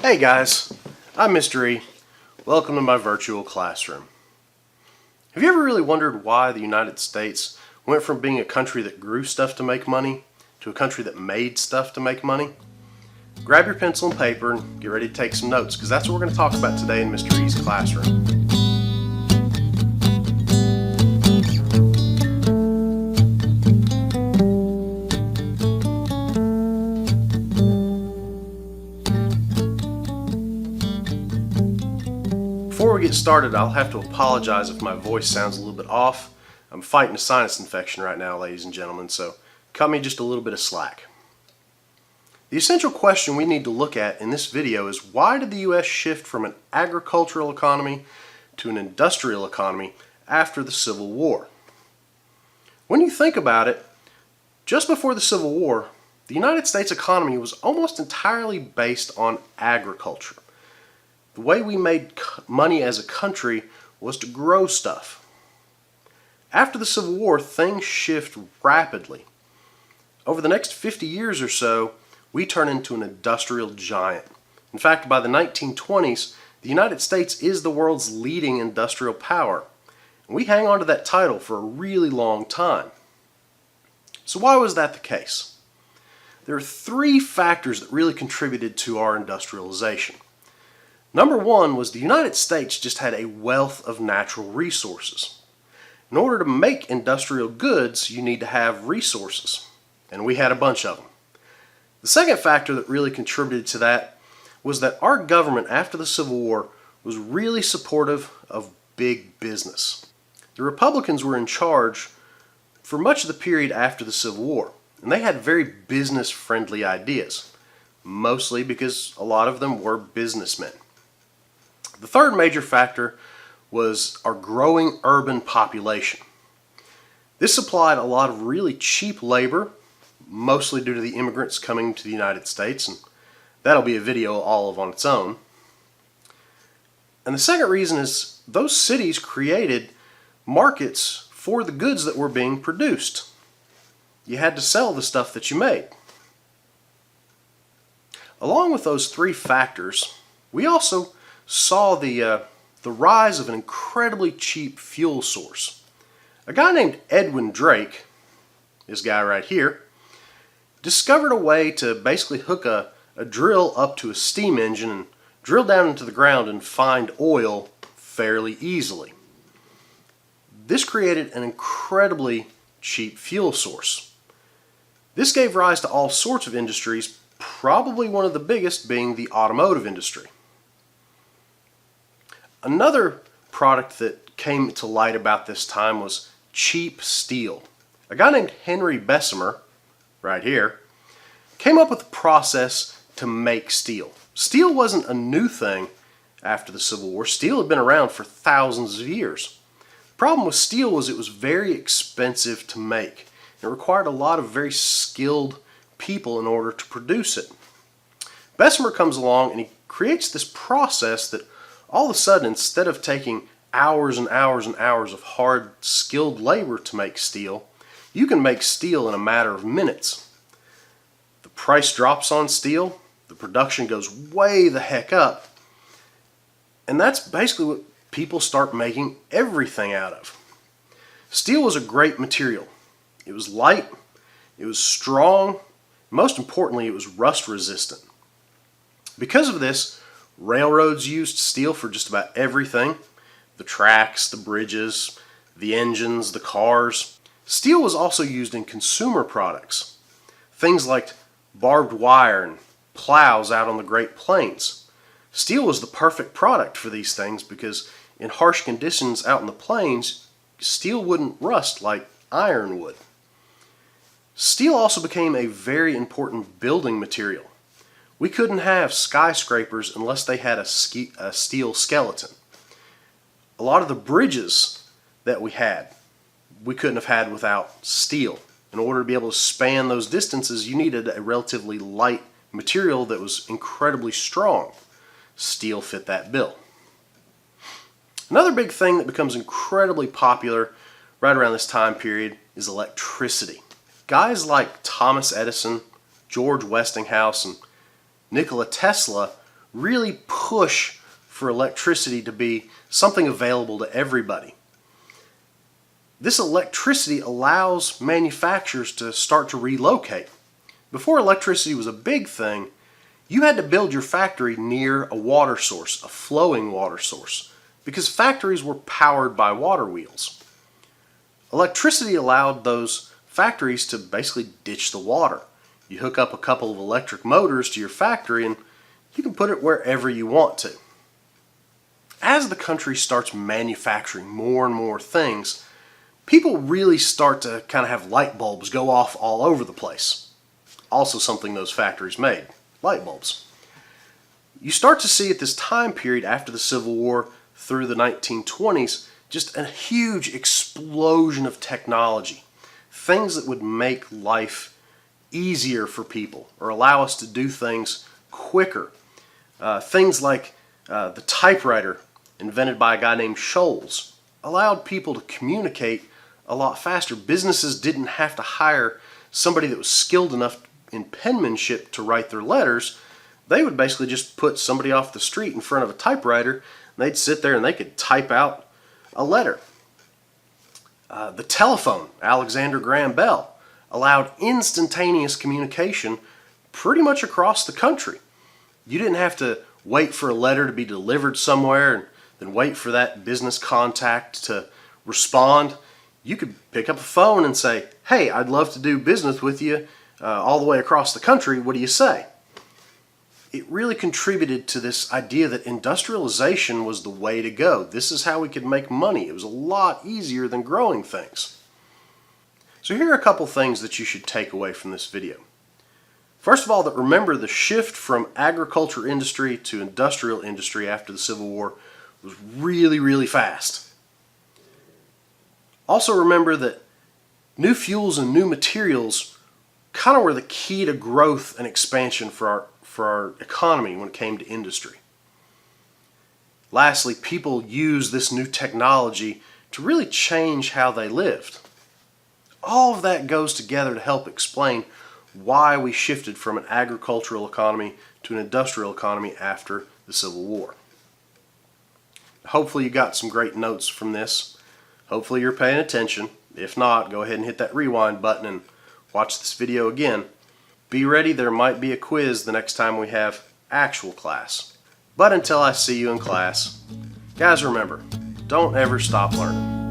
Hey guys, I'm Mr. E. Welcome to my virtual classroom. Have you ever really wondered why the United States went from being a country that grew stuff to make money to a country that made stuff to make money? Grab your pencil and paper and get ready to take some notes, because that's what we're going to talk about today in Mr. E's classroom. Before we get started, I'll have to apologize if my voice sounds a little bit off. I'm fighting a sinus infection right now, ladies and gentlemen, so cut me just a little bit of slack. The essential question we need to look at in this video is, why did the U.S. shift from an agricultural economy to an industrial economy after the Civil War? When you think about it, just before the Civil War, the United States economy was almost entirely based on agriculture. The way we made money as a country was to grow stuff. After the Civil War, things shift rapidly. Over the next 50 years or so, we turn into an industrial giant. In fact, by the 1920s, the United States is the world's leading industrial power. And we hang on to that title for a really long time. So why was that the case? There are three factors that really contributed to our industrialization. Number one was the United States just had a wealth of natural resources. In order to make industrial goods, you need to have resources, and we had a bunch of them. The second factor that really contributed to that was that our government after the Civil War was really supportive of big business. The Republicans were in charge for much of the period after the Civil War, and they had very business-friendly ideas, mostly because a lot of them were businessmen. The third major factor was our growing urban population. This supplied a lot of really cheap labor, mostly due to the immigrants coming to the United States, and that'll be a video all on its own. And the second reason is those cities created markets for the goods that were being produced. You had to sell the stuff that you made. Along with those three factors, we also saw the rise of an incredibly cheap fuel source. A guy named Edwin Drake, this guy right here, discovered a way to basically hook a drill up to a steam engine and drill down into the ground and find oil fairly easily. This created an incredibly cheap fuel source. This gave rise to all sorts of industries, probably one of the biggest being the automotive industry. Another product that came to light about this time was cheap steel. A guy named Henry Bessemer, right here, came up with a process to make steel. Steel wasn't a new thing after the Civil War. Steel had been around for thousands of years. The problem with steel was it was very expensive to make. It required a lot of very skilled people in order to produce it. Bessemer comes along and he creates this process that all of a sudden, instead of taking hours and hours and hours of hard, skilled labor to make steel, you can make steel in a matter of minutes. The price drops on steel, the production goes way the heck up, and that's basically what people start making everything out of. Steel was a great material. It was light, it was strong, most importantly, it was rust resistant. Because of this, railroads used steel for just about everything. The tracks, the bridges, the engines, the cars. Steel was also used in consumer products. Things like barbed wire and plows out on the Great Plains. Steel was the perfect product for these things because in harsh conditions out in the plains, steel wouldn't rust like iron would. Steel also became a very important building material. We couldn't have skyscrapers unless they had a steel skeleton. A lot of the bridges that we couldn't have had without steel. In order to be able to span those distances, you needed a relatively light material that was incredibly strong. Steel fit that bill. Another big thing that becomes incredibly popular right around this time period is electricity. Guys like Thomas Edison, George Westinghouse, and Nikola Tesla really push for electricity to be something available to everybody. This electricity allows manufacturers to start to relocate. Before electricity was a big thing, you had to build your factory near a water source, a flowing water source, because factories were powered by water wheels. Electricity allowed those factories to basically ditch the water. You hook up a couple of electric motors to your factory and you can put it wherever you want to. As the country starts manufacturing more and more things, people really start to kind of have light bulbs go off all over the place. Also something those factories made, light bulbs. You start to see at this time period after the Civil War through the 1920s just a huge explosion of technology. Things that would make life easier for people or allow us to do things quicker. Things like the typewriter invented by a guy named Sholes allowed people to communicate a lot faster. Businesses didn't have to hire somebody that was skilled enough in penmanship to write their letters. They would basically just put somebody off the street in front of a typewriter and they'd sit there and they could type out a letter. The telephone, Alexander Graham Bell, allowed instantaneous communication pretty much across the country. You didn't have to wait for a letter to be delivered somewhere and then wait for that business contact to respond. You could pick up a phone and say, hey, I'd love to do business with you all the way across the country. What do you say? It really contributed to this idea that industrialization was the way to go. This is how we could make money. It was a lot easier than growing things. So here are a couple things that you should take away from this video. First of all, that remember the shift from agriculture industry to industrial industry after the Civil War was really, really fast. Also remember that new fuels and new materials kind of were the key to growth and expansion for our economy when it came to industry. Lastly, people used this new technology to really change how they lived. All of that goes together to help explain why we shifted from an agricultural economy to an industrial economy after the Civil War. Hopefully you got some great notes from this. Hopefully you're paying attention. If not, go ahead and hit that rewind button and watch this video again. Be ready, there might be a quiz the next time we have actual class. But until I see you in class, guys, remember, don't ever stop learning.